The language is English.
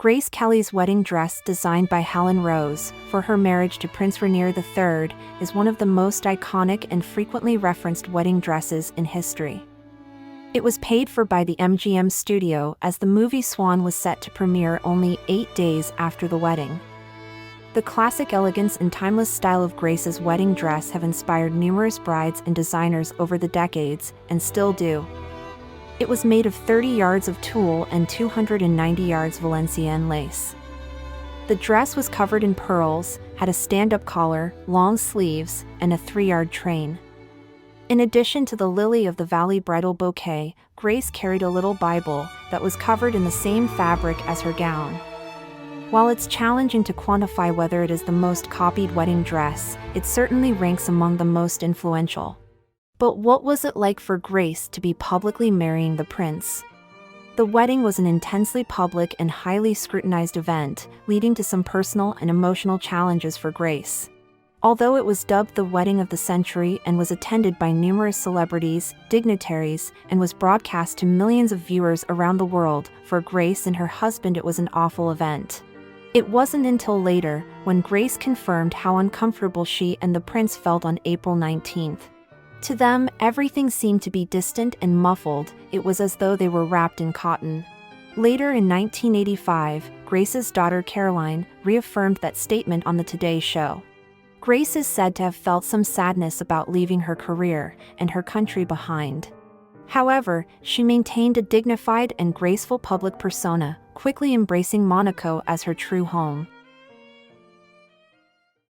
Grace Kelly's wedding dress, designed by Helen Rose for her marriage to Prince Rainier III, is one of the most iconic and frequently referenced wedding dresses in history. It was paid for by the MGM studio as the movie Swan was set to premiere only 8 days after the wedding. The classic elegance and timeless style of Grace's wedding dress have inspired numerous brides and designers over the decades, and still do. It was made of 30 yards of tulle and 290 yards Valenciennes lace. The dress was covered in pearls, had a stand-up collar, long sleeves, and a 3-yard train. In addition to the Lily of the Valley bridal bouquet, Grace carried a little Bible that was covered in the same fabric as her gown. While it's challenging to quantify whether it is the most copied wedding dress, it certainly ranks among the most influential. But what was it like for Grace to be publicly marrying the prince? The wedding was an intensely public and highly scrutinized event, leading to some personal and emotional challenges for Grace. Although it was dubbed the wedding of the century and was attended by numerous celebrities, dignitaries, and was broadcast to millions of viewers around the world, for Grace and her husband it was an awful event. It wasn't until later, when Grace confirmed how uncomfortable she and the prince felt on April 19th. To them, everything seemed to be distant and muffled. It was as though they were wrapped in cotton. Later in 1985, Grace's daughter Caroline reaffirmed that statement on the Today Show. Grace is said to have felt some sadness about leaving her career and her country behind. However, she maintained a dignified and graceful public persona, quickly embracing Monaco as her true home.